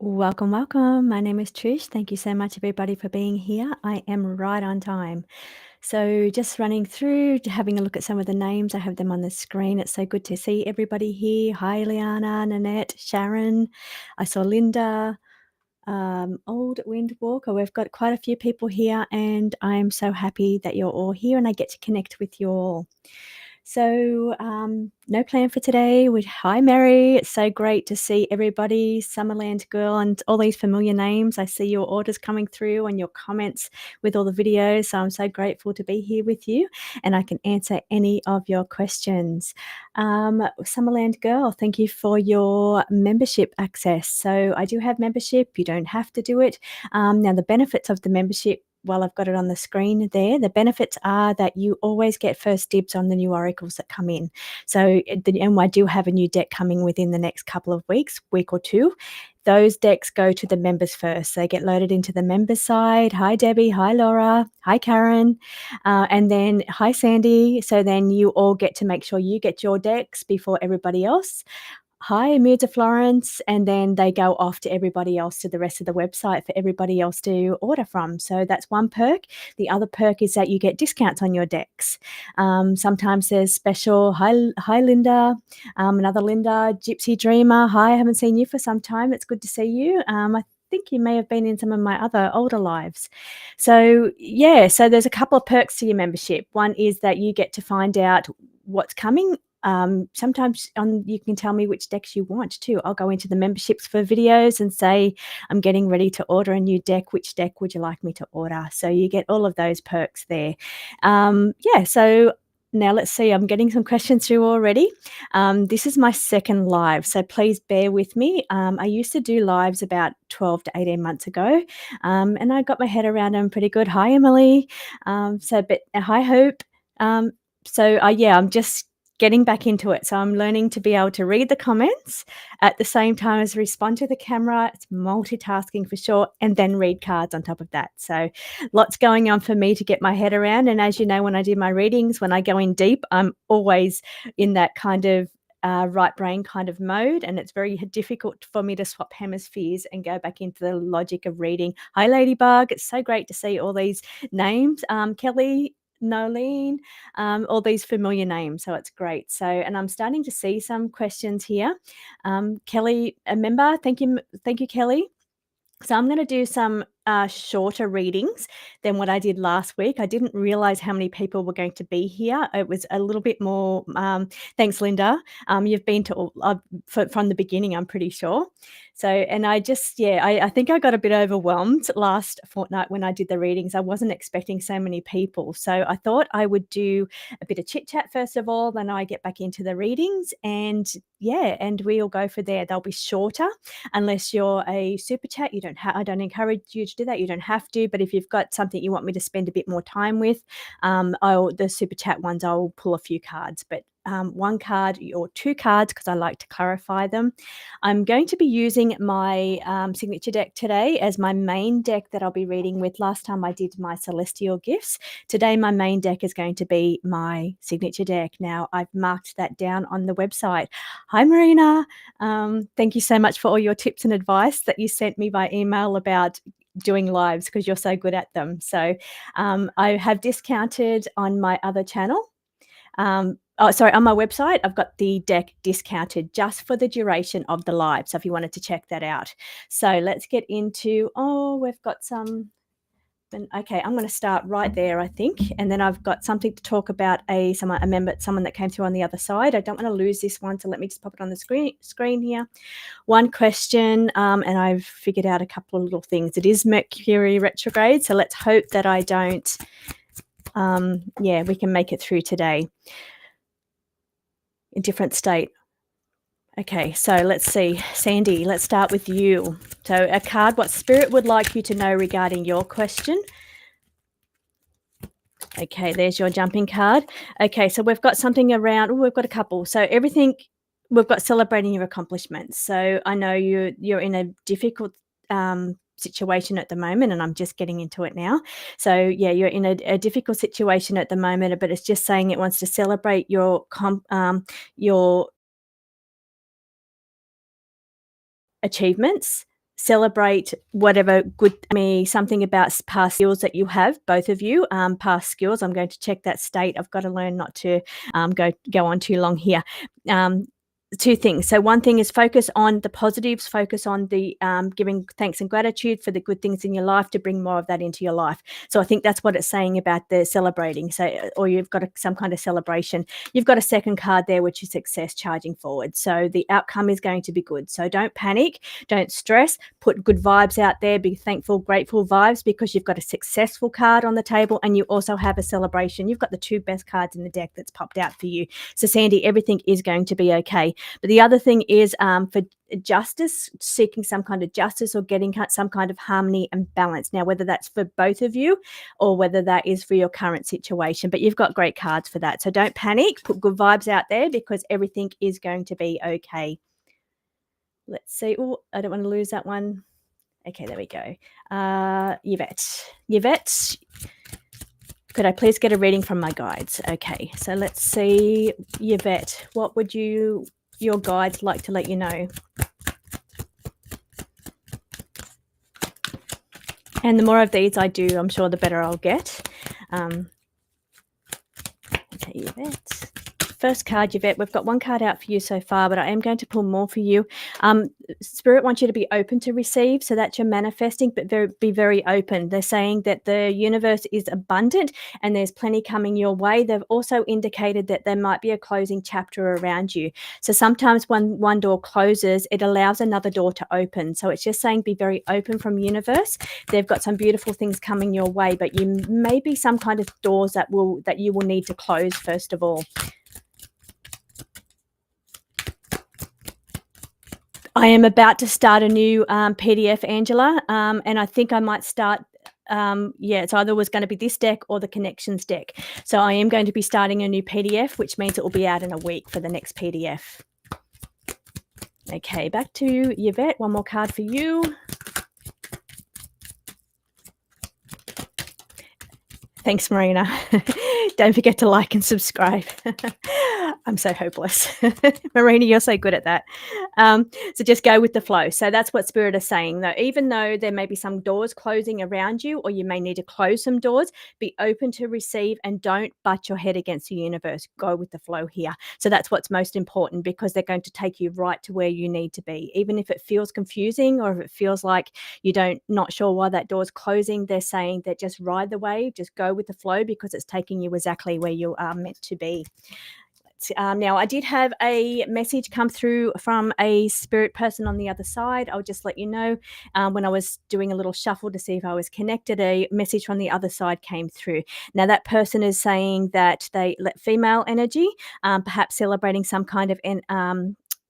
Welcome, welcome. My name is Trish. Thank you so much, everybody, for being here. I am right on time. So, just running through, having a look at some of the names. I have them on the screen. It's so good to see everybody here. Hi, Liana, Nanette, Sharon. I saw Linda, Old Wind Walker. We've got quite a few people here, and I'm so happy that you're all here and I get to connect with you all. So, no plan for today. Hi, Mary. It's so great to see everybody, Summerland Girl, and all these familiar names. I see your orders coming through and your comments with all the videos. So I'm so grateful to be here with you, and I can answer any of your questions. Summerland Girl, thank you for your membership access. So I do have membership. You don't have to do it. Now, the benefits of the membership, well, I've got it on the screen there. The benefits are that you always get first dibs on the new oracles that come in. So, and I do have a new deck coming within the next couple of weeks, week or two. Those decks go to the members first. They get loaded into the members side. Hi, Debbie. Hi, Laura. Hi, Karen. And then hi, Sandy. So then you all get to make sure you get your decks before everybody else. Hi, Moods of Florence, and then they go off to everybody else, to the rest of the website for everybody else to order from. So that's one perk. The other perk is that you get discounts on your decks. Sometimes there's special, hi Linda, another Linda, Gypsy Dreamer. Hi, I haven't seen you for some time. It's good to see you. I think you may have been in some of my other older lives. So yeah, so there's a couple of perks to your membership. One is that you get to find out what's coming. Sometimes you can tell me which decks you want too. I'll go into the memberships for videos and say, I'm getting ready to order a new deck. Which deck would you like me to order? So you get all of those perks there. Yeah, so now let's see. I'm getting some questions through already. This is my second live, so please bear with me. I used to do lives about 12 to 18 months ago, and I got my head around them pretty good. Hi, Emily. But hi, Hope. Yeah, I'm just getting back into it. So I'm learning to be able to read the comments at the same time as respond to the camera. It's multitasking for sure, and then read cards on top of that. So lots going on for me to get my head around. And as you know, when I do my readings, when I go in deep, I'm always in that kind of right brain kind of mode, and it's very difficult for me to swap hemispheres and go back into the logic of reading. Hi, Ladybug. It's so great to see all these names. Kelly, Nolene, all these familiar names. So it's great. So, and I'm starting to see some questions here. Kelly, a member, thank you, Kelly. So I'm going to do some shorter readings than what I did last week. I didn't realize how many people were going to be here. It was a little bit more. Thanks, Linda. You've been to all, from the beginning, I'm pretty sure. So, and I just, yeah, I think I got a bit overwhelmed last fortnight when I did the readings. I wasn't expecting so many people. So I thought I would do a bit of chit chat first of all, then I get back into the readings, and yeah, and we'll go for there. They'll be shorter unless you're a super chat. You don't have, I don't encourage you to do that. You don't have to, but if you've got something you want me to spend a bit more time with, the super chat ones, I'll pull a few cards, but one card or two cards because I like to clarify them. I'm going to be using my signature deck today as my main deck that I'll be reading with. Last time I did my celestial gifts. Today my main deck is going to be my signature deck. Now I've marked that down on the website. Hi, Marina. Thank you so much for all your tips and advice that you sent me by email about doing lives, because you're so good at them. So I have discounted on my other channel. On my website, I've got the deck discounted just for the duration of the live. So if you wanted to check that out. So let's get into, we've got some. Okay, I'm going to start right there, I think, and then I've got something to talk about. Someone that came through on the other side. I don't want to lose this one, so let me just pop it on the screen here. One question, and I've figured out a couple of little things. It is Mercury retrograde, so let's hope that I don't. We can make it through today. A different state. Okay, so let's see. Sandy, let's start with you. So a card, what Spirit would like you to know regarding your question. Okay, there's your jumping card. Okay, so we've got something around, we've got a couple. So everything, we've got celebrating your accomplishments. So I know you're in a difficult situation at the moment, and I'm just getting into it now. So yeah, you're in a difficult situation at the moment, but it's just saying it wants to celebrate your achievements. celebrate whatever good me, something about past skills that you have, both of you, past skills. I'm going to check that state. I've got to learn not to go on too long here. Two things. So one thing is focus on the positives, focus on the giving thanks and gratitude for the good things in your life to bring more of that into your life. So I think that's what it's saying about the celebrating. So, or you've got some kind of celebration. You've got a second card there, which is success charging forward. So the outcome is going to be good. So don't panic, don't stress, put good vibes out there, be thankful, grateful vibes, because you've got a successful card on the table and you also have a celebration. You've got the two best cards in the deck that's popped out for you. So Sandy, everything is going to be okay. But the other thing is for justice, seeking some kind of justice or getting some kind of harmony and balance. Now, whether that's for both of you or whether that is for your current situation, but you've got great cards for that. So don't panic, put good vibes out there because everything is going to be okay. Let's see. Oh, I don't want to lose that one. Okay, there we go. Yvette, could I please get a reading from my guides? Okay, so let's see. Yvette, what would your guides like to let you know? And the more of these I do, I'm sure the better I'll get. Okay, Yvette. First card, Yvette, we've got one card out for you so far, but I am going to pull more for you. Spirit wants you to be open to receive, so that you're manifesting, but be very open. They're saying that the universe is abundant and there's plenty coming your way. They've also indicated that there might be a closing chapter around you. So sometimes when one door closes, it allows another door to open. So it's just saying be very open from universe. They've got some beautiful things coming your way, but you may be some kind of doors that you will need to close first of all. I am about to start a new PDF, Angela, and I think I might start, it's either was going to be this deck or the connections deck. So I am going to be starting a new PDF, which means it will be out in a week for the next PDF. Okay, back to Yvette. One more card for you. Thanks, Marina. Don't forget to like and subscribe. I'm so hopeless. Marina, you're so good at that. So just go with the flow. So that's what Spirit is saying, though. Even though there may be some doors closing around you, or you may need to close some doors, be open to receive and don't butt your head against the universe. Go with the flow here. So that's what's most important, because they're going to take you right to where you need to be. Even if it feels confusing or if it feels like not sure why that door's closing, they're saying that just ride the wave, just go with the flow, because it's taking you exactly where you are meant to be. Now, I did have a message come through from a spirit person on the other side. I'll just let you know, when I was doing a little shuffle to see if I was connected, a message from the other side came through. Now, that person is saying that they let female energy, perhaps celebrating some kind of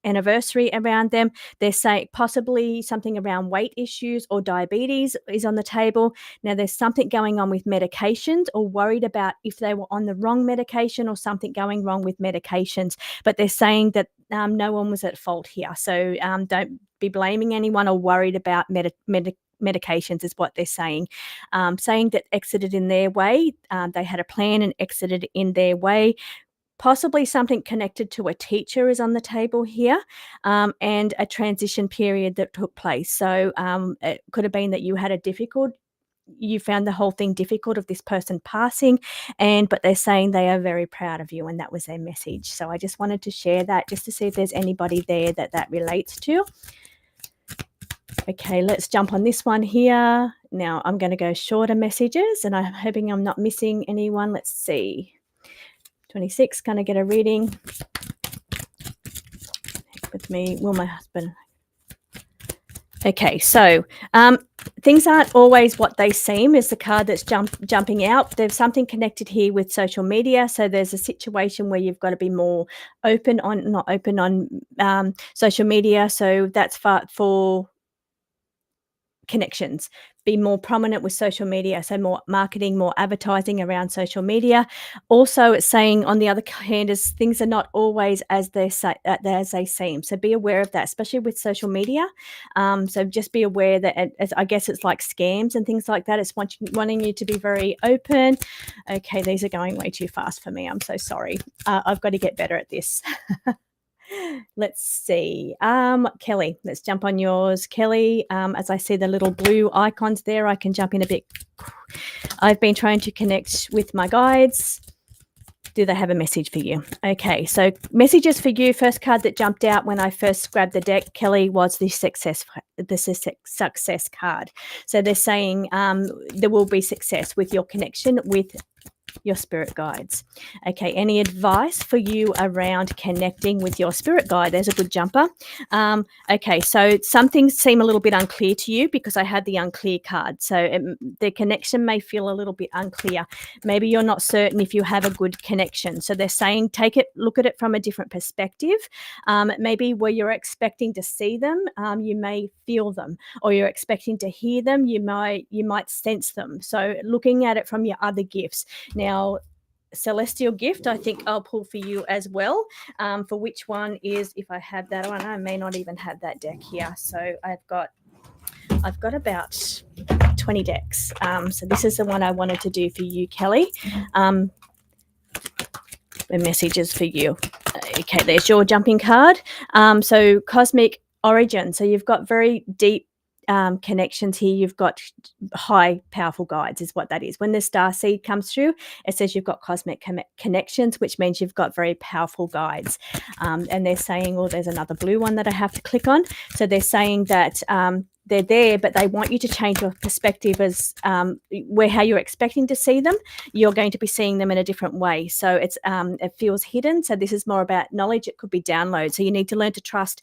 anniversary around them. They're saying possibly something around weight issues or diabetes is on the table. Now, there's something going on with medications, or worried about if they were on the wrong medication or something going wrong with medications. But they're saying that no one was at fault here. So don't be blaming anyone or worried about medications is what they're saying. Saying that exited in their way. They had a plan and exited in their way. Possibly something connected to a teacher is on the table here, and a transition period that took place. So it could have been that you found the whole thing difficult of this person passing, but they're saying they are very proud of you, and that was their message. So I just wanted to share that just to see if there's anybody there that relates to. Okay, let's jump on this one here. Now I'm going to go shorter messages, and I'm hoping I'm not missing anyone. Let's see. 26, can I get a reading? With me, will my husband? Okay, so things aren't always what they seem is the card that's jumping out. There's something connected here with social media. So there's a situation where you've got to be more not open on social media. So that's for connections. Be more prominent with social media, so more marketing, more advertising around social media. Also, it's saying on the other hand is things are not always as they seem. So be aware of that, especially with social media. So just be aware that I guess it's like scams and things like that. It's wanting you to be very open. Okay, these are going way too fast for me. I'm so sorry. I've got to get better at this. Let's see. Kelly, let's jump on yours. Kelly, as I see the little blue icons there, I can jump in a bit. I've been trying to connect with my guides. Do they have a message for you? Okay, so messages for you. First card that jumped out when I first grabbed the deck, Kelly, was the success card. So they're saying there will be success with your connection with your spirit guides. Okay, any advice for you around connecting with your spirit guide? There's a good jumper. Okay, so some things seem a little bit unclear to you because I had the unclear card. So the connection may feel a little bit unclear. Maybe you're not certain if you have a good connection. So they're saying look at it from a different perspective. Maybe where you're expecting to see them, you may feel them, or you're expecting to hear them, you might sense them. So looking at it from your other gifts. Now, celestial gift, I think I'll pull for you as well. For which one is, if I have that one, I may not even have that deck here. So I've got about 20 decks. So this is the one I wanted to do for you, Kelly. The messages for you. Okay, there's your jumping card. So cosmic origin. So you've got very deep connections here. You've got high powerful guides is what that is. When the star seed comes through, it says you've got cosmic connections, which means you've got very powerful guides. And they're saying, there's another blue one that I have to click on. So they're saying that they're there, but they want you to change your perspective as how you're expecting to see them. You're going to be seeing them in a different way. So it feels hidden. So this is more about knowledge. It could be download. So you need to learn to trust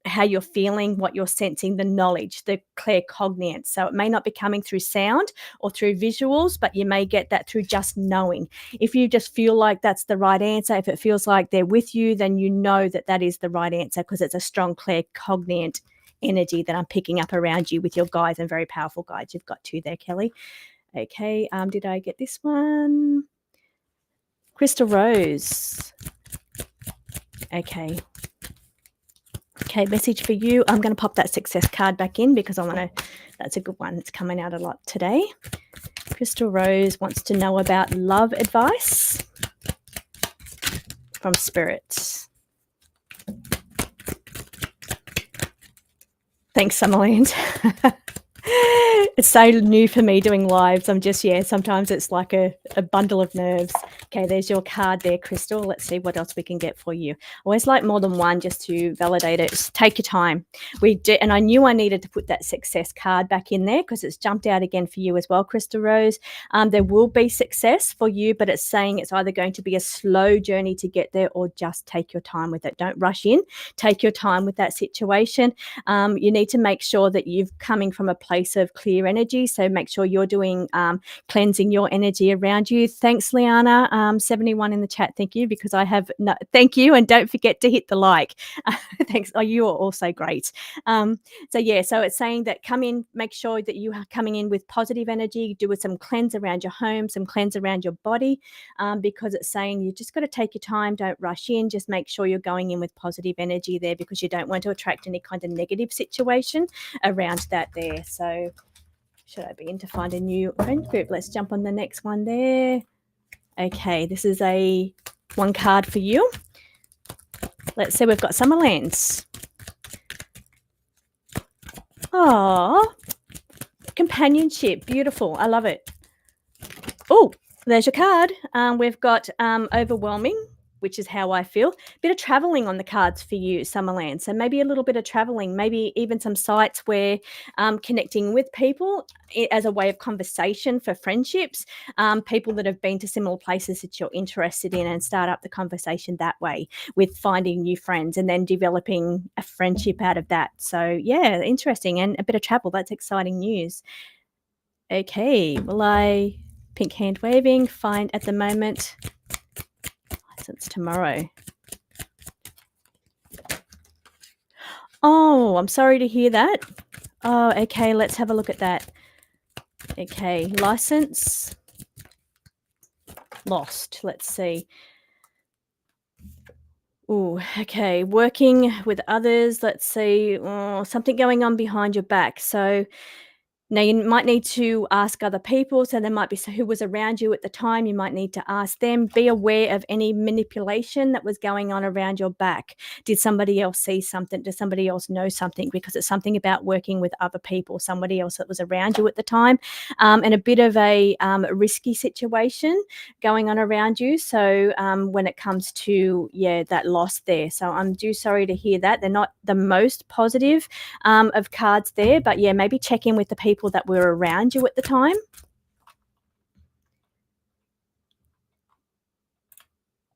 how you're feeling, what you're sensing, the knowledge, the claircognizance. So it may not be coming through sound or through visuals, but you may get that through just knowing. If you just feel like that's the right answer, if it feels like they're with you, then you know that is the right answer because it's a strong claircognizant energy that I'm picking up around you with your guides and very powerful guides. You've got two there, Kelly. Okay, did I get this one? Crystal Rose. Okay, message for you. I'm going to pop that success card back in because that's a good one. It's coming out a lot today. Crystal Rose wants to know about love advice from Spirit. Thanks, Summerland. It's so new for me doing lives. I'm just, sometimes it's like a bundle of nerves. Okay, there's your card there, Crystal. Let's see what else we can get for you. I always like more than one just to validate it. Just take your time. And I knew I needed to put that success card back in there because it's jumped out again for you as well, Crystal Rose. There will be success for you, but it's saying it's either going to be a slow journey to get there or just take your time with it. Don't rush in. Take your time with that situation. You need to make sure that you're coming from a place of clear energy. So make sure you're doing cleansing your energy around you. Thanks, Liana. 71 in the chat. Thank you, because I have thank you, and don't forget to hit the like. Thanks. Oh, you are also great. So it's saying that come in, make sure that you are coming in with positive energy. Do some cleanse around your home, some cleanse around your body, because it's saying you just got to take your time. Don't rush in. Just make sure you're going in with positive energy there because you don't want to attract any kind of negative situation around that there. So should I be in to find a new friend group? Let's jump on the next one there. Okay, this is a one card for you. Let's see, we've got Summerlands. Oh, companionship. Beautiful. I love it. Oh, there's your card. We've got overwhelming, which is how I feel. A bit of traveling on the cards for you, Summerland. So maybe a little bit of traveling, maybe even some sites where connecting with people as a way of conversation for friendships, people that have been to similar places that you're interested in, and start up the conversation that way with finding new friends and then developing a friendship out of that. So yeah, interesting. And a bit of travel. That's exciting news. Okay, pink hand waving, fine at the moment. License tomorrow. Oh, I'm sorry to hear that. Oh, okay, let's have a look at that. Okay, license lost. Let's see. Oh, okay, working with others. Let's see. Oh, something going on behind your back. So Now, you might need to ask other people, so there might be who was around you at the time, you might need to ask them. Be aware of any manipulation that was going on around your back. Did somebody else see something? Does somebody else know something? Because it's something about working with other people, somebody else that was around you at the time, and a bit of a risky situation going on around you. So when it comes to, that loss there. So I'm sorry to hear that. They're not the most positive of cards there, but maybe check in with the people that were around you at the time.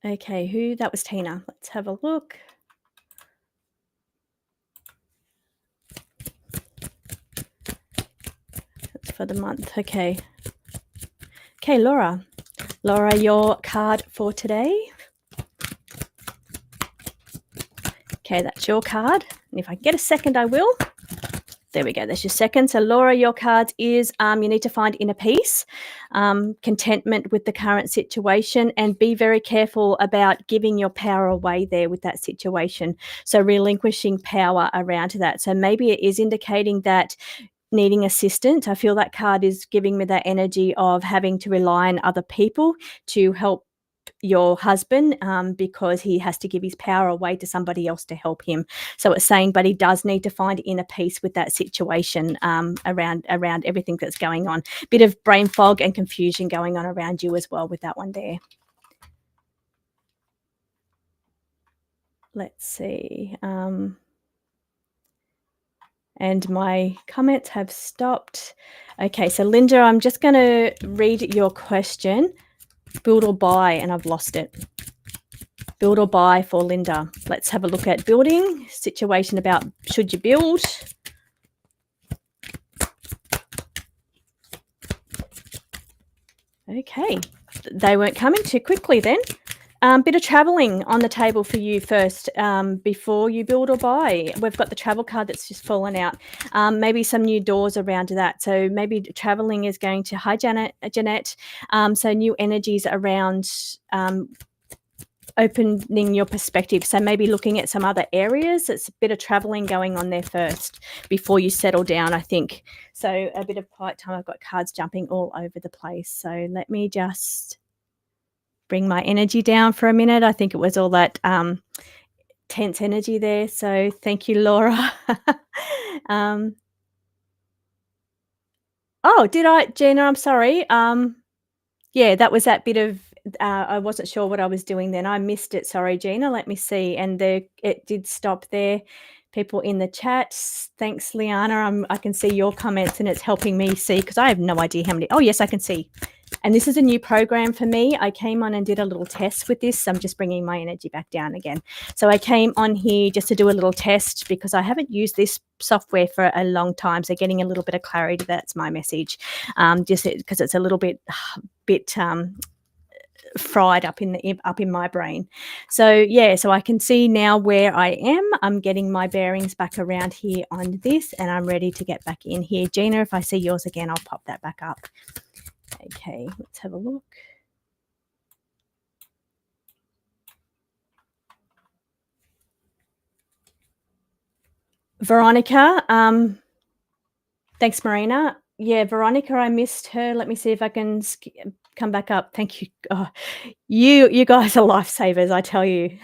Okay, that was Tina. Let's have a look. That's for the month. Okay, Laura. Laura, your card for today. Okay, that's your card. And if I get a second, I will. There we go. That's your second. So, Laura, your card is you need to find inner peace, contentment with the current situation, and be very careful about giving your power away there with that situation. So, relinquishing power around that. So, maybe it is indicating that needing assistance. I feel that card is giving me that energy of having to rely on other people to help your husband, because he has to give his power away to somebody else to help him. So it's saying, but he does need to find inner peace with that situation, around everything that's going on. Bit of brain fog and confusion going on around you as well with that one there. Let's see. And my comments have stopped. Okay, so Linda, I'm just going to read your question. Build or buy, and I've lost it. Build or buy for Linda. Let's have a look at building. Situation about should you build. Okay, they weren't coming too quickly then. Bit of traveling on the table for you first, before you build or buy. We've got the travel card that's just fallen out. Maybe some new doors around that. So maybe traveling is going to, hi Jeanette. So new energies around opening your perspective. So maybe looking at some other areas. It's a bit of traveling going on there first before you settle down, I think. So a bit of quiet time. I've got cards jumping all over the place. So let me just bring my energy down for a minute. I think it was all that tense energy there. So thank you, Laura. Oh, did I, Gina? I'm sorry. That was that bit of, I wasn't sure what I was doing then. I missed it. Sorry, Gina. Let me see. And it did stop there. People in the chat. Thanks, Liana. I can see your comments and it's helping me see, because I have no idea how many. Oh, yes, I can see. And this is a new program for me. I came on and did a little test with this. I'm just bringing my energy back down again. So I came on here just to do a little test because I haven't used this software for a long time. So getting a little bit of clarity, that's my message. Just because it's a little bit fried up in my brain. So so I can see now where I am. I'm getting my bearings back around here on this, and I'm ready to get back in here. Gina, if I see yours again, I'll pop that back up. Okay, let's have a look. Veronica, thanks, Marina. Yeah, Veronica, I missed her. Let me see if I can come back up. Thank you. Oh, you guys are lifesavers, I tell you.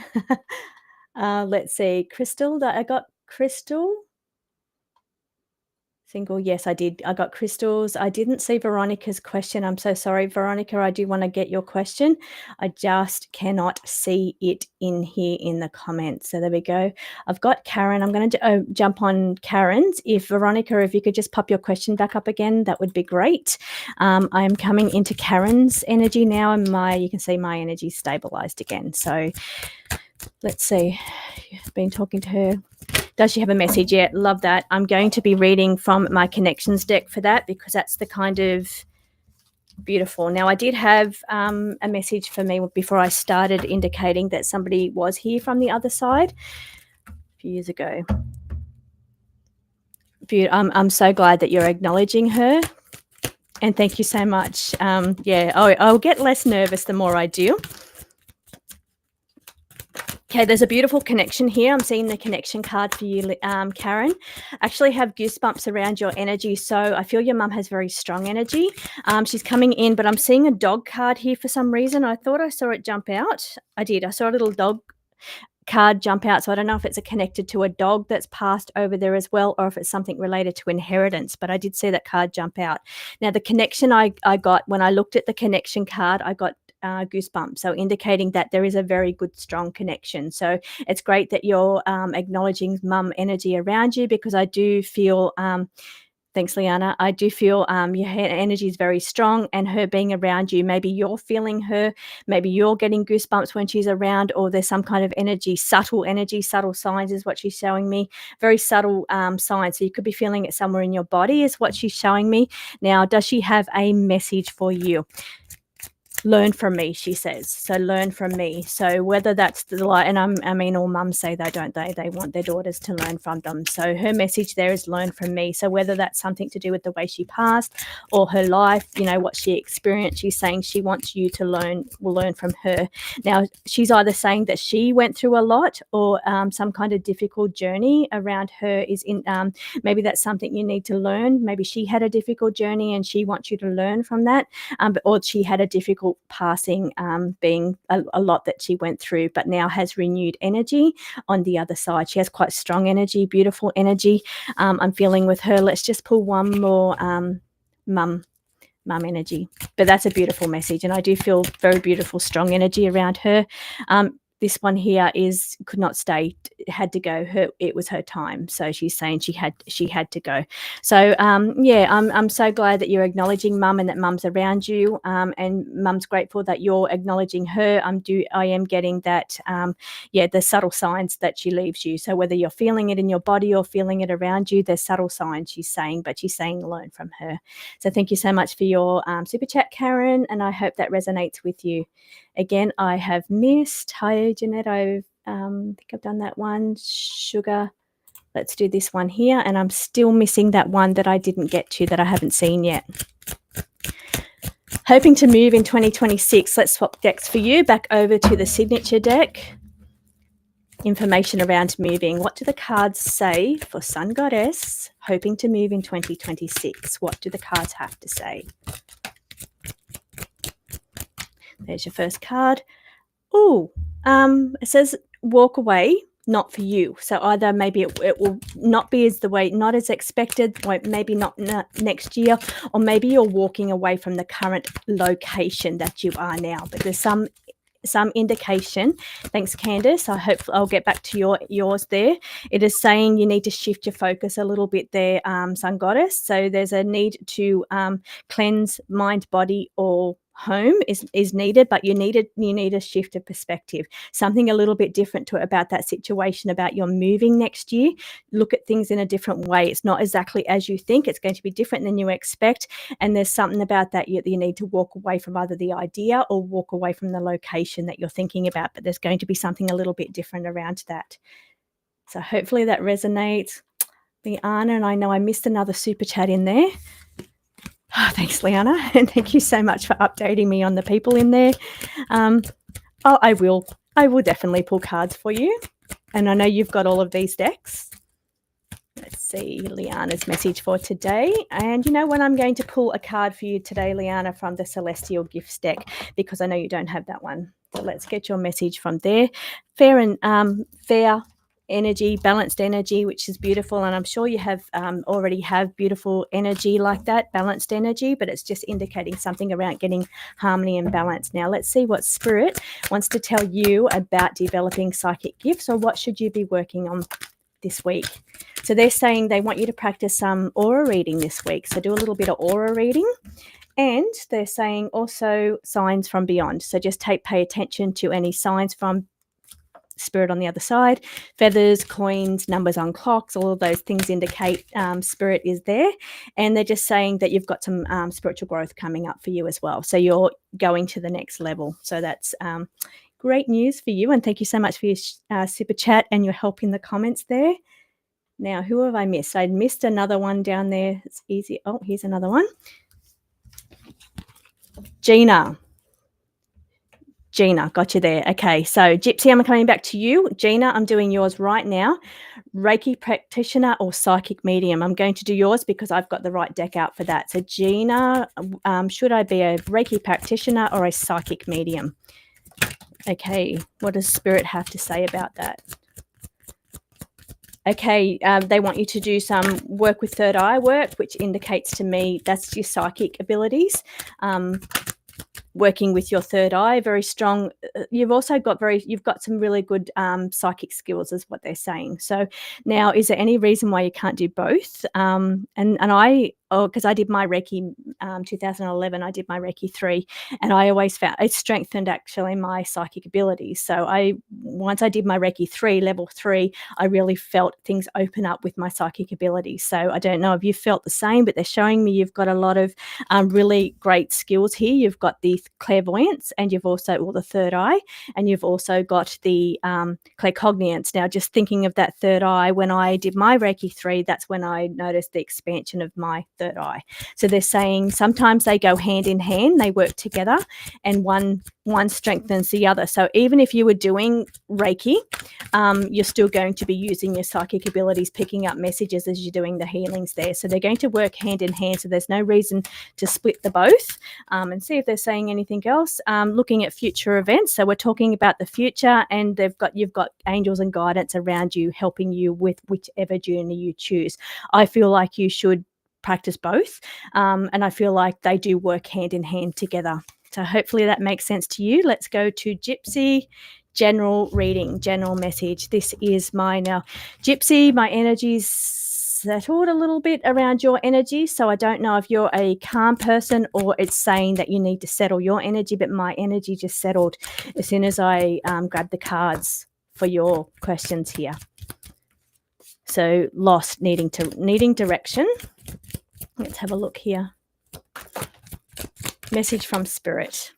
Let's see. Crystal, I got Crystal. Single, yes, I did. I got Crystal's. I didn't see Veronica's question. I'm so sorry, Veronica. I do want to get your question. I just cannot see it in here in the comments. So there we go. I've got Karen. I'm going to jump on Karen's. If Veronica, if you could just pop your question back up again, that would be great. I'm coming into Karen's energy now, and you can see my energy stabilized again. So let's see. I've been talking to her. Does she have a message yet? Love that. I'm going to be reading from my connections deck for that, because that's the kind of beautiful. Now, I did have a message for me before I started indicating that somebody was here from the other side a few years ago. I'm so glad that you're acknowledging her. And thank you so much. I'll get less nervous the more I do. Okay, there's a beautiful connection here. I'm seeing the connection card for you, Karen. Actually have goosebumps around your energy. So I feel your mum has very strong energy. She's coming in, but I'm seeing a dog card here for some reason. I thought I saw it jump out. I did. I saw a little dog card jump out. So I don't know if it's connected to a dog that's passed over there as well, or if it's something related to inheritance, but I did see that card jump out. Now, the connection I got when I looked at the connection card, I got goosebumps, so indicating that there is a very good, strong connection. So it's great that you're acknowledging mum energy around you, because I do feel thanks, Liana. I do feel your energy is very strong, and her being around you, maybe you're feeling her, maybe you're getting goosebumps when she's around, or there's some kind of energy, subtle signs is what she's showing me, very subtle signs. So you could be feeling it somewhere in your body is what she's showing me. Now, does she have a message for you? Learn from me, she says. So learn from me. So whether that's the light, and I mean, all mums say that, don't they? They want their daughters to learn from them. So her message there is learn from me. So whether that's something to do with the way she passed or her life, you know, what she experienced, she's saying she wants you to learn from her. Now, she's either saying that she went through a lot, or some kind of difficult journey around her is in, maybe that's something you need to learn. Maybe she had a difficult journey and she wants you to learn from that, or she had a difficult passing, being a lot that she went through, but now has renewed energy on the other side. She has quite strong energy, beautiful energy. I'm feeling with her. Let's just pull one more mum energy. But that's a beautiful message, and I do feel very beautiful, strong energy around her. This one here could not stay, had to go. It was her time. So she's saying she had to go. So yeah, I'm so glad that you're acknowledging mum and that mum's around you. And mum's grateful that you're acknowledging her. I am getting that, yeah, the subtle signs that she leaves you. So whether you're feeling it in your body or feeling it around you, there's subtle signs she's saying, but she's saying learn from her. So thank you so much for your super chat, Karen, and I hope that resonates with you. Again, I have missed. Hi, Jeanette. I think I've done that one. Sugar. Let's do this one here. And I'm still missing that one that I didn't get to, that I haven't seen yet. Hoping to move in 2026. Let's swap decks for you. Back over to the signature deck. Information around moving. What do the cards say for Sun Goddess hoping to move in 2026? What do the cards have to say? There's your first card. Oh, it says walk away, not for you. So either maybe it will not be not as expected, maybe not next year, or maybe you're walking away from the current location that you are now. But there's some indication. Thanks, Candace. I hope I'll get back to yours there. It is saying you need to shift your focus a little bit there, Sun Goddess. So there's a need to cleanse mind, body, or home is needed, but you need a shift of perspective, something a little bit different about that situation, about your moving next year. Look at things in a different way. It's not exactly as you think. It's going to be different than you expect, and there's something about that you need to walk away from either the idea or walk away from the location that you're thinking about, but there's going to be something a little bit different around that. So hopefully that resonates. Liana, and I know I missed another super chat in there. Oh, thanks, Liana, and thank you so much for updating me on the people in there. I will definitely pull cards for you, and I know you've got all of these decks. Let's see Liana's message for today. And you know what? I'm going to pull a card for you today, Liana, from the Celestial Gifts deck, because I know you don't have that one. So let's get your message from there. Fair energy, balanced energy, which is beautiful, and I'm sure you have already have beautiful energy like that, balanced energy, but it's just indicating something around getting harmony and balance. Now let's see what Spirit wants to tell you about developing psychic gifts, or what should you be working on this week. So they're saying they want you to practice some aura reading this week, so do a little bit of aura reading. And they're saying also signs from beyond, so just pay attention to any signs from Spirit on the other side. Feathers, coins, numbers on clocks, all of those things indicate Spirit is there. And they're just saying that you've got some spiritual growth coming up for you as well. So you're going to the next level. So that's great news for you. And thank you so much for your super chat and your help in the comments there. Now, who have I missed? I missed another one down there. It's easy. Oh, here's another one. Gina. Gina, got you there. Okay, so Gypsy, I'm coming back to you. Gina, I'm doing yours right now. Reiki practitioner or psychic medium? I'm going to do yours because I've got the right deck out for that. So Gina, should I be a Reiki practitioner or a psychic medium? Okay, what does Spirit have to say about that? Okay, they want you to do some work with third eye work, which indicates to me that's your psychic abilities. Working with your third eye, very strong. You've also got you've got some really good psychic skills, is what they're saying. So now, is there any reason why you can't do both? And I, because I did my Reiki 2011, I did my Reiki 3, and I always found it strengthened actually my psychic abilities. So once I did my Reiki 3, level 3, I really felt things open up with my psychic abilities. So I don't know if you felt the same, but they're showing me you've got a lot of really great skills here. You've got the clairvoyance, and you've also the third eye, and you've also got the claircognizance. Now, just thinking of that third eye, when I did my Reiki 3, that's when I noticed the expansion of my third eye. So they're saying sometimes they go hand in hand, they work together, and one strengthens the other. So even if you were doing Reiki, you're still going to be using your psychic abilities, picking up messages as you're doing the healings there. So they're going to work hand in hand. So there's no reason to split the both. And see if they're saying anything else. Looking at future events. So we're talking about the future, and you've got angels and guidance around you, helping you with whichever journey you choose. I feel like you should practice both. And I feel like they do work hand in hand together. So hopefully that makes sense to you. Let's go to Gypsy. General reading, general message. This is now. Gypsy, my energy's settled a little bit around your energy. So I don't know if you're a calm person or it's saying that you need to settle your energy, but my energy just settled as soon as I grabbed the cards for your questions here. So lost, needing direction. Let's have a look here. Message from Spirit.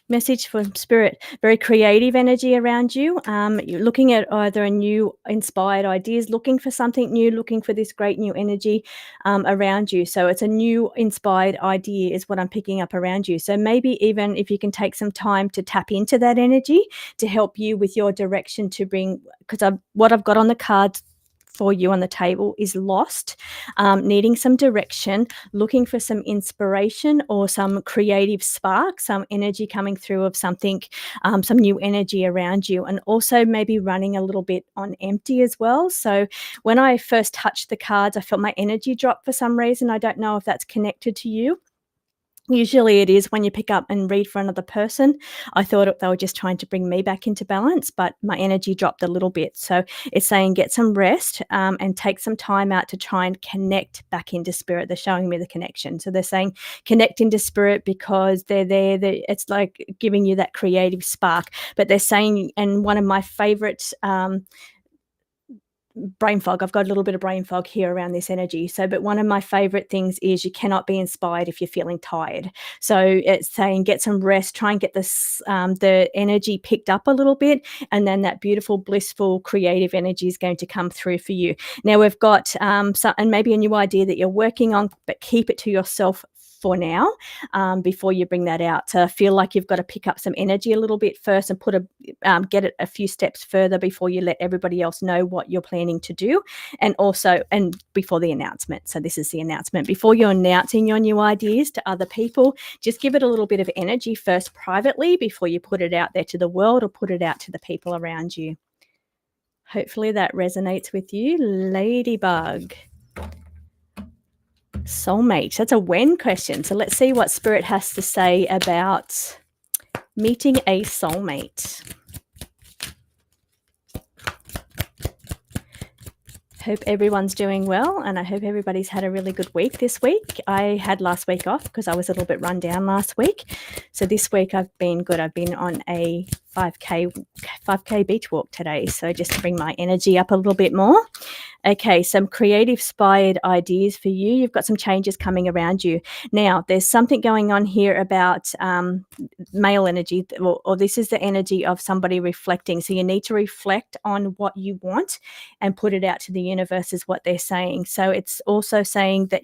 Message from Spirit. Very creative energy around you. You're looking at either a new inspired ideas, looking for something new, looking for this great new energy around you. So it's a new inspired idea is what I'm picking up around you. So maybe even if you can take some time to tap into that energy to help you with your direction to bring, because what I've got on the cards for you on the table is lost, needing some direction, looking for some inspiration or some creative spark, some energy coming through of something, some new energy around you, and also maybe running a little bit on empty as well. So when I first touched the cards, I felt my energy drop for some reason. I don't know if that's connected to you. Usually it is when you pick up and read for another person. I thought they were just trying to bring me back into balance, but my energy dropped a little bit. So it's saying get some rest and take some time out to try and connect back into spirit. They're showing me the connection. So they're saying connect into spirit because they're there. It's like giving you that creative spark. But they're saying, and one of my favorite brain fog. I've got a little bit of brain fog here around this energy. So, but one of my favorite things is you cannot be inspired if you're feeling tired. So it's saying get some rest, try and get this, the energy picked up a little bit, and then that beautiful, blissful, creative energy is going to come through for you. Now we've got and maybe a new idea that you're working on, but keep it to yourself for now before you bring that out. So I feel like you've got to pick up some energy a little bit first and get it a few steps further before you let everybody else know what you're planning to do, and before the announcement. So this is the announcement. Before you're announcing your new ideas to other people, just give it a little bit of energy first privately before you put it out there to the world or put it out to the people around you. Hopefully that resonates with you, Ladybug. Soulmate. That's a when question. So let's see what Spirit has to say about meeting a soulmate. Hope everyone's doing well, and I hope everybody's had a really good week this week. I had last week off because I was a little bit run down last week. So this week I've been good. I've been on a 5K beach walk today. So just to bring my energy up a little bit more. Okay, some creative inspired ideas for you. You've got some changes coming around you. Now, there's something going on here about male energy, or this is the energy of somebody reflecting. So you need to reflect on what you want and put it out to the universe is what they're saying. So it's also saying that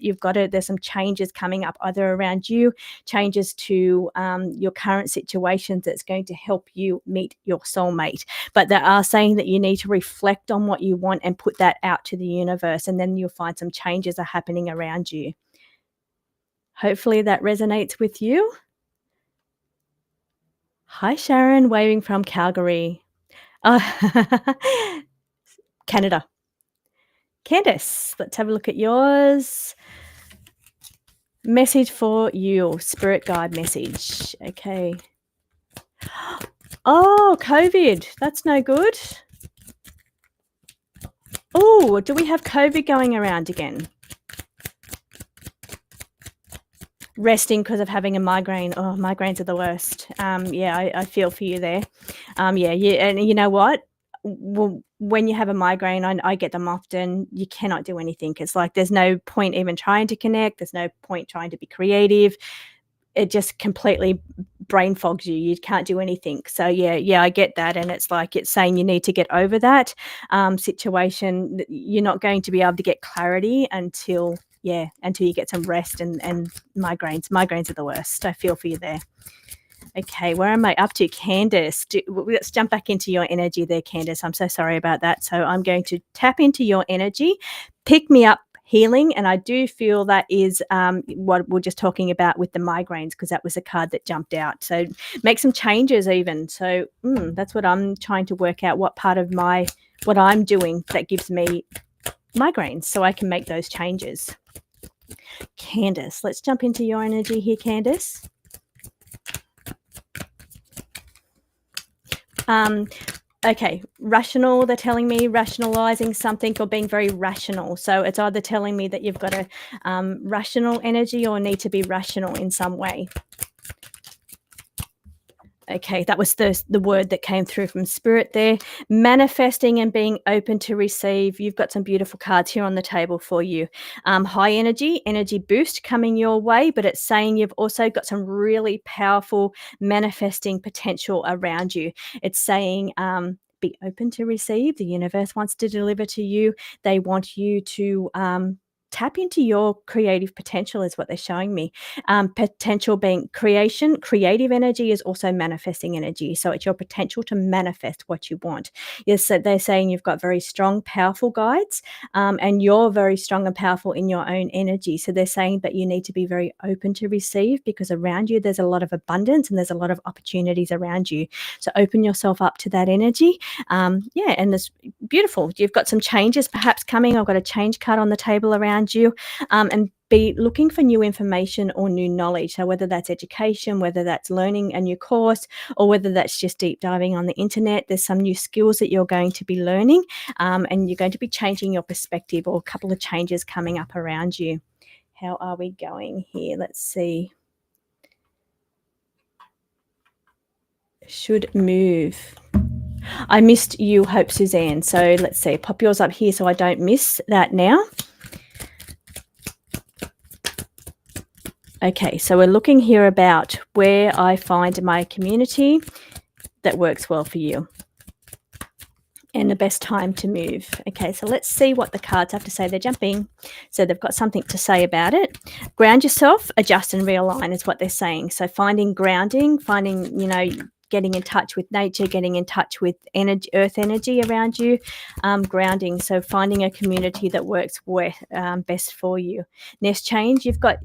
there's some changes coming up either around you, changes to your current situations that's going to help you meet your soulmate. But they are saying that you need to reflect on what you want and put that out to the universe, and then you'll find some changes are happening around you. Hopefully that resonates with you. Hi, Sharon, waving from Calgary. Canada. Candace, let's have a look at yours. Message for you, spirit guide message. Okay. Oh, COVID. That's no good. Oh, do we have COVID going around again? Resting because of having a migraine. Oh, migraines are the worst. Yeah, I feel for you there. Yeah, and you know what? Well, when you have a migraine, I get them often. You cannot do anything. It's like there's no point even trying to connect. There's no point trying to be creative. It just completely brain fogs you. You can't do anything. So yeah, I get that, and it's like it's saying you need to get over that situation. You're not going to be able to get clarity until you get some rest and migraines. Migraines are the worst. I feel for you there. Okay, where am I up to? Candace, let's jump back into your energy there, Candace. I'm so sorry about that. So I'm going to tap into your energy, pick me up healing, and I do feel that is what we're just talking about with the migraines, because that was a card that jumped out. So make some changes even. So that's what I'm trying to work out, what part of what I'm doing that gives me migraines, so I can make those changes. Candace, let's jump into your energy here, Candace. Okay, rational, they're telling me rationalizing something or being very rational. So it's either telling me that you've got a rational energy or need to be rational in some way. Okay, that was the word that came through from Spirit there. Manifesting and being open to receive. You've got some beautiful cards here on the table for you. High energy boost coming your way, but it's saying you've also got some really powerful manifesting potential around you. It's saying be open to receive. The universe wants to deliver to you. They want you to tap into your creative potential is what they're showing me. Potential being creation. Creative energy is also manifesting energy. So it's your potential to manifest what you want. Yes, so they're saying you've got very strong, powerful guides, and you're very strong and powerful in your own energy. So they're saying that you need to be very open to receive, because around you there's a lot of abundance and there's a lot of opportunities around you. So open yourself up to that energy. And it's beautiful. You've got some changes perhaps coming. I've got a change card on the table around you, and be looking for new information or new knowledge. So whether that's education, whether that's learning a new course, or whether that's just deep diving on the internet, there's some new skills that you're going to be learning, and you're going to be changing your perspective, or a couple of changes coming up around you. How are we going here? Let's see. Should move. I missed you, Hope Suzanne. So let's see. Pop yours up here so I don't miss that now. Okay, so we're looking here about where I find my community that works well for you and the best time to move. Okay, so let's see what the cards have to say. They're jumping, so they've got something to say about it. Ground yourself, adjust and realign is what they're saying. So finding grounding, getting in touch with nature, getting in touch with energy, earth energy around you, grounding. So finding a community that works best for you. Nest change, you've got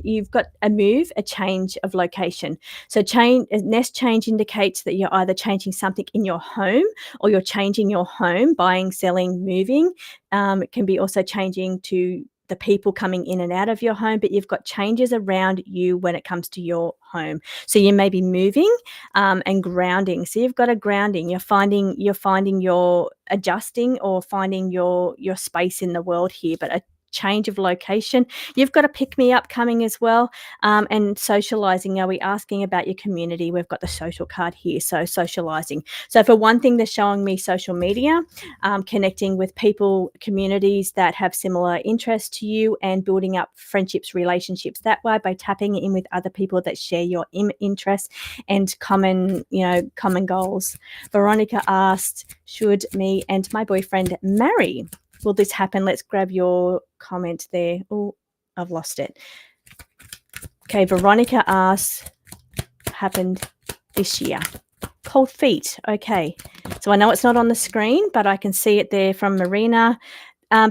a move, a change of location. So nest change indicates that you're either changing something in your home, or you're changing your home, buying, selling, moving. It can be also changing to the people coming in and out of your home, but you've got changes around you when it comes to your home. So you may be moving and grounding. So you've got a grounding. You're finding your adjusting or finding your space in the world here, but a change of location. You've got a pick me up coming as well, and socializing. Are we asking about your community? We've got the social card here, so socializing. So for one thing, they're showing me social media, connecting with people, communities that have similar interests to you, and building up friendships, relationships that way by tapping in with other people that share your interests and common goals. Veronica asked, should me and my boyfriend marry? Will this happen? Let's grab your comment there. Oh, I've lost it. Okay, Veronica asked, happened this year. Cold feet. Okay. So I know it's not on the screen, but I can see it there from Marina.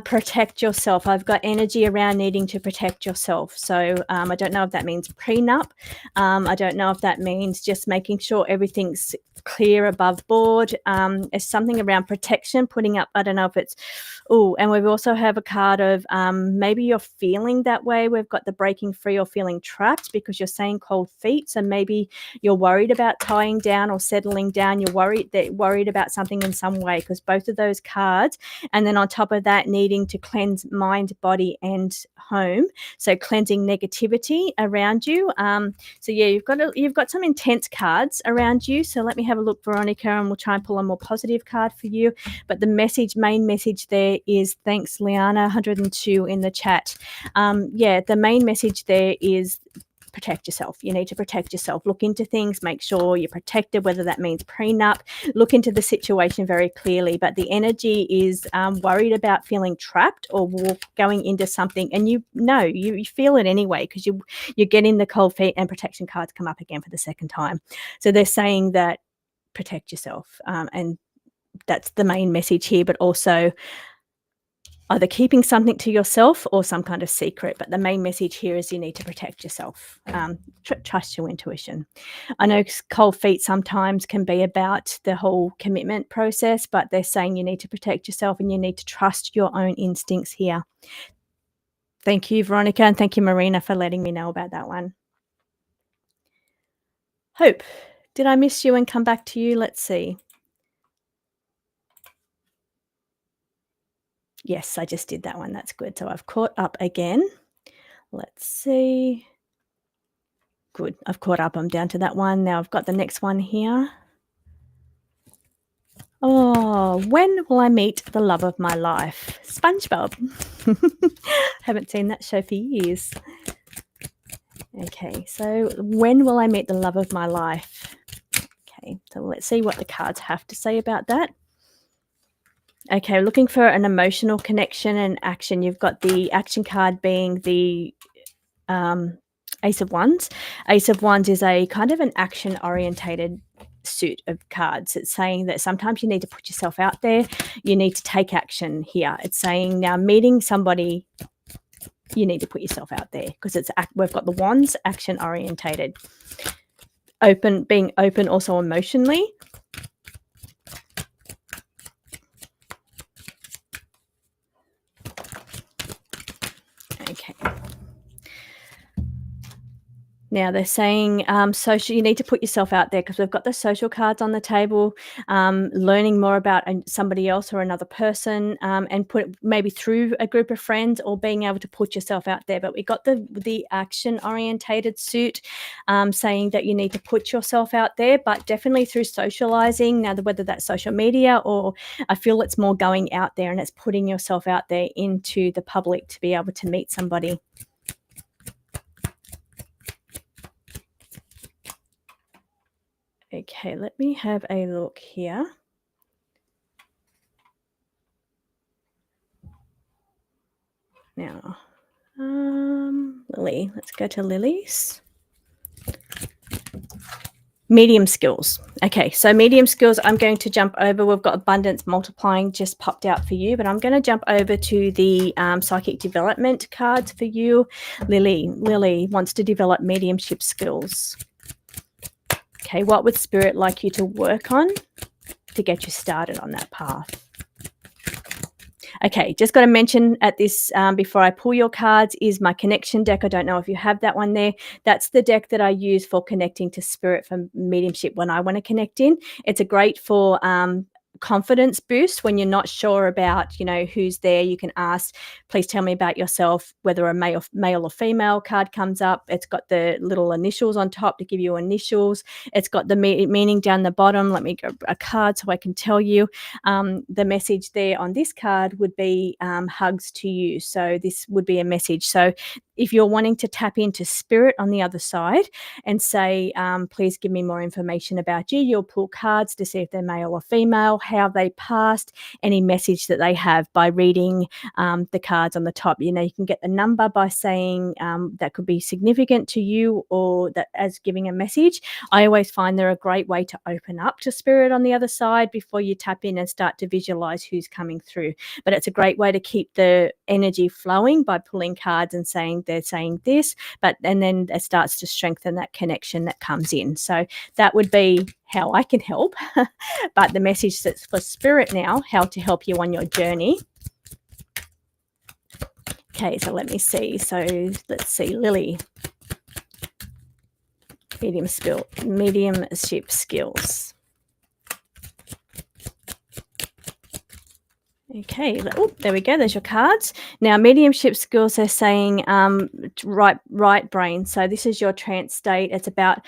Protect yourself. I've got energy around needing to protect yourself. So I don't know if that means prenup. I don't know if that means just making sure everything's clear above board. It's something around protection, putting up, I don't know if it's, and we also have a card of maybe you're feeling that way. We've got the breaking free or feeling trapped because you're saying cold feet. So maybe you're worried about tying down or settling down. You're worried about something in some way, because both of those cards. And then on top of that, needing to cleanse mind, body, and home. So cleansing negativity around you. So yeah, you've got some intense cards around you. So let me have a look, Veronica, and we'll try and pull a more positive card for you. But the main message there is, thanks, Liana, 102 in the chat. The main message there is protect yourself. You need to protect yourself. Look into things, make sure you're protected, whether that means prenup. Look into the situation very clearly. But the energy is worried about feeling trapped or going into something, and you feel it anyway, because you're getting the cold feet, and protection cards come up again for the second time. So they're saying that protect yourself, and that's the main message here, but also either keeping something to yourself or some kind of secret. But the main message here is you need to protect yourself. Trust your intuition. I know cold feet sometimes can be about the whole commitment process, but they're saying you need to protect yourself and you need to trust your own instincts here. Thank you, Veronica, and thank you, Marina, for letting me know about that one. Hope, did I miss you and come back to you? Let's see. Yes, I just did that one. That's good. So I've caught up again. Let's see. Good. I've caught up. I'm down to that one. Now I've got the next one here. Oh, when will I meet the love of my life? SpongeBob. Haven't seen that show for years. Okay, so when will I meet the love of my life? Okay, so let's see what the cards have to say about that. Okay, looking for an emotional connection and action. You've got the action card being the Ace of Wands. Ace of Wands is a kind of an action-orientated suit of cards. It's saying that sometimes you need to put yourself out there. You need to take action here. It's saying now meeting somebody, you need to put yourself out there, because we've got the Wands, action-orientated. Being open also emotionally. Okay. Now they're saying social. You need to put yourself out there, because we've got the social cards on the table. Learning more about somebody else or another person, and put maybe through a group of friends, or being able to put yourself out there. But we got the action orientated suit, saying that you need to put yourself out there, but definitely through socializing. Now, whether that's social media, or I feel it's more going out there and it's putting yourself out there into the public to be able to meet somebody. Okay, let me have a look here. Now, Lily, let's go to Lily's. Medium skills. Okay, so medium skills, I'm going to jump over. We've got abundance multiplying just popped out for you, but I'm going to jump over to the psychic development cards for you. Lily wants to develop mediumship skills. Okay, what would Spirit like you to work on to get you started on that path? Okay, just got to mention at this, before I pull your cards, is my connection deck. I don't know if you have that one there. That's the deck that I use for connecting to Spirit for mediumship when I want to connect in. It's a great for confidence boost when you're not sure about, who's there. You can ask, please tell me about yourself, whether a male or female card comes up. It's got the little initials on top to give you initials. It's got the meaning down the bottom. Let me grab a card so I can tell you. The message there on this card would be hugs to you. So this would be a message. So if you're wanting to tap into spirit on the other side and say, please give me more information about you, you'll pull cards to see if they're male or female, how they passed, any message that they have by reading the cards on the top. You can get the number by saying that could be significant to you, or that as giving a message. I always find they're a great way to open up to spirit on the other side before you tap in and start to visualize who's coming through. But it's a great way to keep the energy flowing by pulling cards and saying they're saying this, and then it starts to strengthen that connection that comes in. So that would be how I can help. But the message that's for spirit now, how to help you on your journey. Okay, so let me see. So let's see, Lily. Mediumship skills. Okay, there we go. There's your cards. Now, mediumship skills, they're saying right brain. So this is your trance state. It's about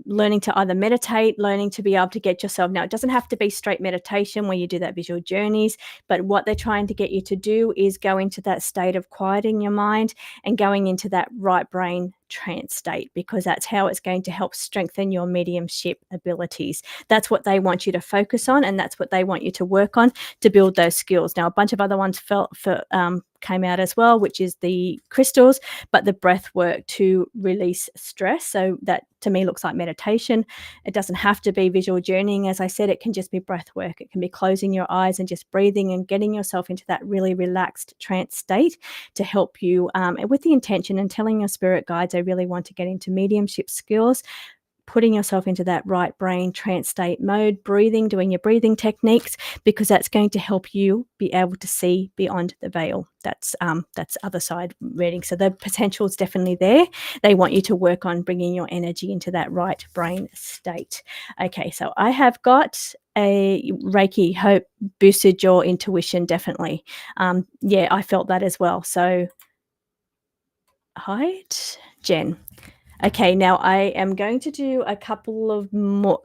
learning to either meditate, learning to be able to get yourself. Now, it doesn't have to be straight meditation where you do that visual journeys, but what they're trying to get you to do is go into that state of quieting your mind and going into that right brain trance state, because that's how it's going to help strengthen your mediumship abilities. That's what they want you to focus on, and that's what they want you to work on to build those skills. Now, a bunch of other ones came out as well, which is the crystals, but the breath work to release stress. So that to me looks like meditation. It doesn't have to be visual journeying. As I said, it can just be breath work. It can be closing your eyes and just breathing and getting yourself into that really relaxed trance state to help you with the intention and telling your spirit guides, I really want to get into mediumship skills, putting yourself into that right brain trance state mode, breathing, doing your breathing techniques, because that's going to help you be able to see beyond the veil. That's other side reading. So the potential is definitely there. They want you to work on bringing your energy into that right brain state. Okay, so I have got a Reiki. Hope boosted your intuition, definitely. Yeah, I felt that as well. So, hi, Jen. Okay, now I am going to do a couple more.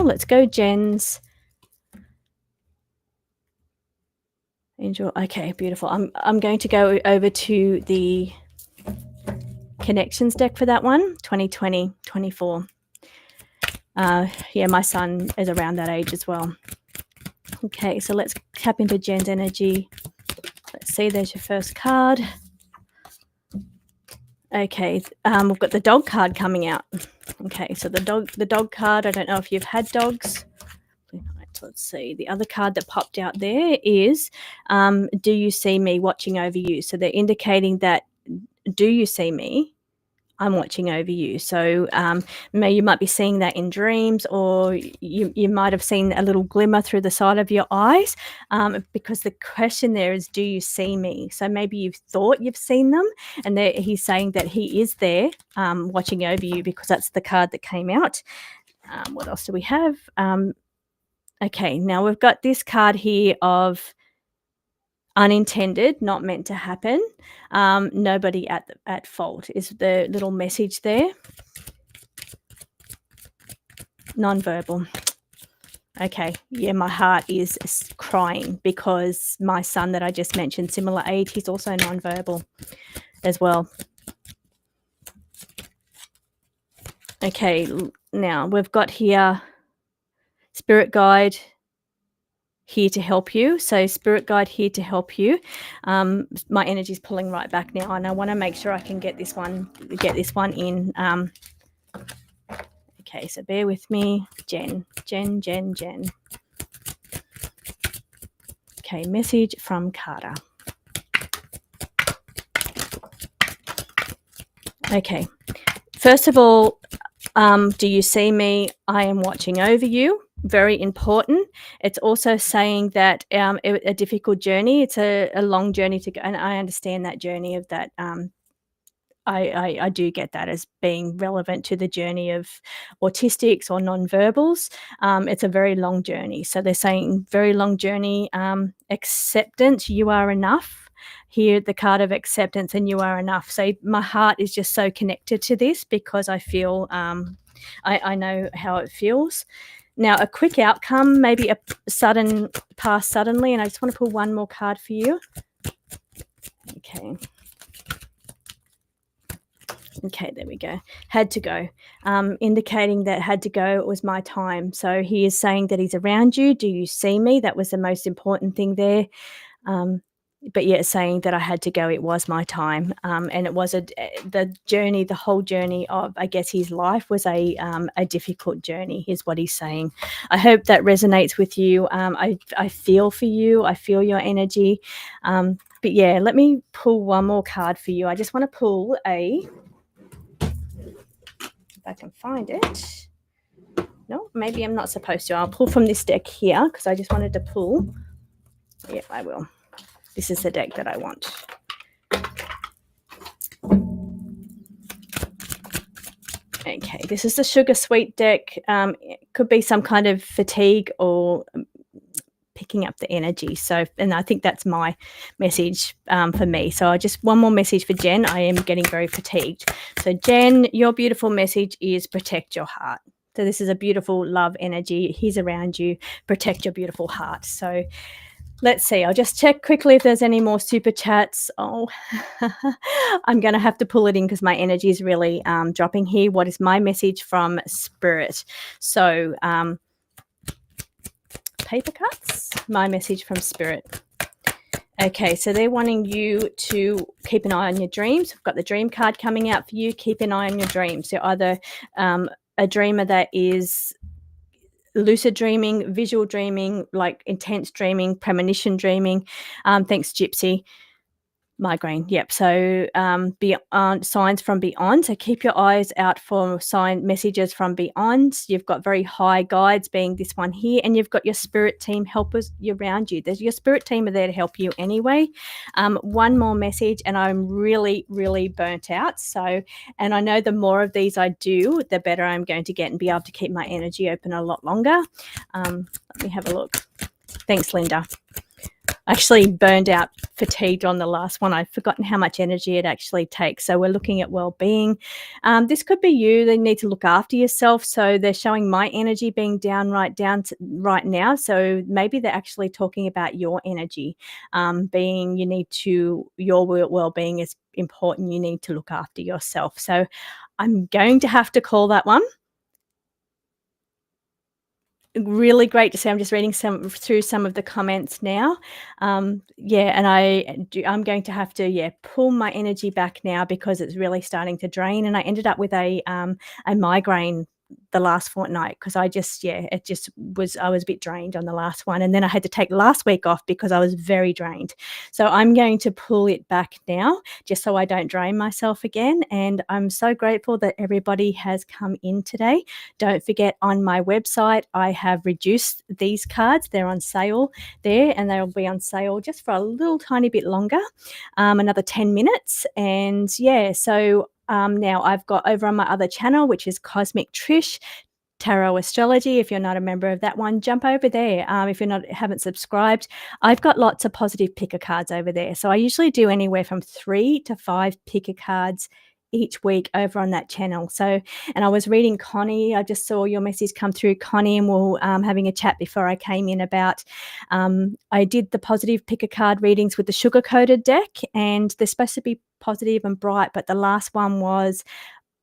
Let's go, Jen's. Angel. Okay, beautiful. I'm going to go over to the connections deck for that one, 2020, 24. Yeah, my son is around that age as well. Okay, so let's tap into Jen's energy. Let's see, there's your first card. Okay, we've got the dog card coming out. Okay, so the dog card, I don't know if you've had dogs. Let's see. The other card that popped out there is, do you see me watching over you? So they're indicating that, do you see me? I'm watching over you. So you might be seeing that in dreams, or you might have seen a little glimmer through the side of your eyes, because the question there is, do you see me? So maybe you've thought you've seen them, and he's saying that he is there watching over you, because that's the card that came out. What else do we have? Okay, now we've got this card here of unintended, not meant to happen. Nobody at fault is the little message there. Nonverbal. Okay, yeah, my heart is crying, because my son that I just mentioned, similar age, he's also nonverbal as well. Okay, now we've got here spirit guide here to help you. So spirit guide here to help you. My energy is pulling right back now, and I want to make sure I can get this one in. Okay, so bear with me. Jen. Okay, message from Carter. Okay, first of all, do you see me? I am watching over you. Very important. It's also saying that a difficult journey. It's a long journey to go, and I understand that journey of that I do get that as being relevant to the journey of autistics or nonverbals. It's a very long journey. So they're saying very long journey, acceptance, you are enough. Here, the card of acceptance, and you are enough. So my heart is just so connected to this because I feel, I know how it feels. Now, a quick outcome, maybe a sudden pass suddenly, and I just want to pull one more card for you. Okay. Okay, there we go. Had to go. Indicating that had to go, it was my time. So he is saying that he's around you. Do you see me? That was the most important thing there. Um, but yet saying that I had to go, it was my time. And it was the journey, the whole journey of, I guess, his life was a difficult journey, is what he's saying. I hope that resonates with you. I feel for you. I feel your energy. But yeah, let me pull one more card for you. I just want to pull if I can find it. No, maybe I'm not supposed to. I'll pull from this deck here because I just wanted to pull. Yeah, I will. This is the deck that I want. Okay, this is the sugar sweet deck. It could be some kind of fatigue or picking up the energy. So, and I think that's my message for me. So I just, one more message for Jen. I am getting very fatigued. So Jen, your beautiful message is protect your heart. So this is a beautiful love energy. He's around you. Protect your beautiful heart. So let's see. I'll just check quickly if there's any more super chats. Oh, I'm going to have to pull it in because my energy is really dropping here. What is my message from Spirit? So paper cuts, my message from Spirit. Okay, so they're wanting you to keep an eye on your dreams. We've got the dream card coming out for you. Keep an eye on your dreams. So either a dreamer that is lucid dreaming, visual dreaming, like intense dreaming, premonition dreaming. Thanks, Gypsy. Migraine, yep. So beyond signs from beyond. So keep your eyes out for sign messages from beyond. You've got very high guides, being this one here, and you've got your spirit team helpers around you. Your spirit team are there to help you anyway. One more message, and I'm really, really burnt out. So, and I know the more of these I do, the better I'm going to get and be able to keep my energy open a lot longer. Let me have a look. Thanks, Linda. Actually burned out, fatigued on the last one. I've forgotten how much energy it actually takes. So we're looking at well-being. This could be you. They need to look after yourself. So they're showing my energy being down right now. So maybe they're actually talking about your energy being, you need to, your well-being is important. You need to look after yourself. So I'm going to have to call that one. Really great to see. I'm just reading through some of the comments now. Yeah, and I'm going to have to pull my energy back now because it's really starting to drain. And I ended up with a migraine the last fortnight because I was a bit drained on the last one, and then I had to take last week off because I was very drained. So I'm going to pull it back now just so I don't drain myself again. And I'm so grateful that everybody has come in today. Don't forget, on my website I have reduced these cards. They're on sale there, and they'll be on sale just for a little tiny bit longer, another 10 minutes. And so now I've got over on my other channel, which is Cosmic Trish Tarot Astrology. If you're not a member of that one, jump over there. If you're not, haven't subscribed, I've got lots of positive picker cards over there. So I usually do anywhere from 3 to 5 picker cards each week over on that channel. So, and I was reading Connie. I just saw your message come through, Connie, and we're having a chat before I came in about, I did the positive picker card readings with the sugar-coated deck, and they're supposed to be positive and bright, but the last one was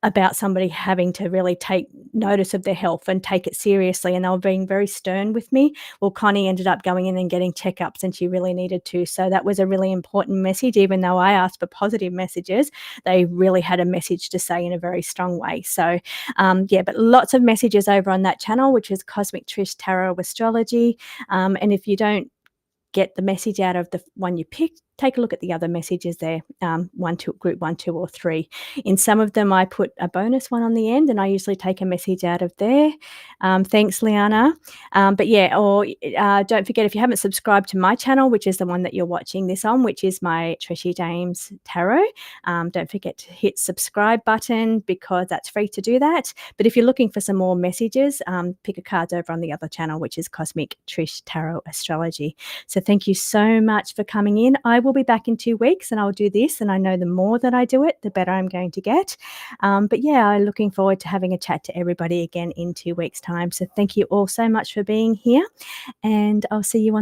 about somebody having to really take notice of their health and take it seriously, and they were being very stern with me. Well, Connie ended up going in and getting checkups, and she really needed to. So that was a really important message. Even though I asked for positive messages, they really had a message to say in a very strong way. So but lots of messages over on that channel, which is Cosmic Trish Tarot Astrology. And if you don't get the message out of the one you picked, take a look at the other messages there, 1, 2, group 1, 2, or 3. In some of them, I put a bonus one on the end, and I usually take a message out of there. Thanks, Liana. But yeah, or don't forget, if you haven't subscribed to my channel, which is the one that you're watching this on, which is my Trishy James Tarot, don't forget to hit subscribe button because that's free to do that. But if you're looking for some more messages, pick a card over on the other channel, which is Cosmic Trish Tarot Astrology. So thank you so much for coming in. I will be back in 2 weeks and I'll do this. And I know the more that I do it, the better I'm going to get. But yeah, I'm looking forward to having a chat to everybody again in 2 weeks' time. So thank you all so much for being here. And I'll see you on the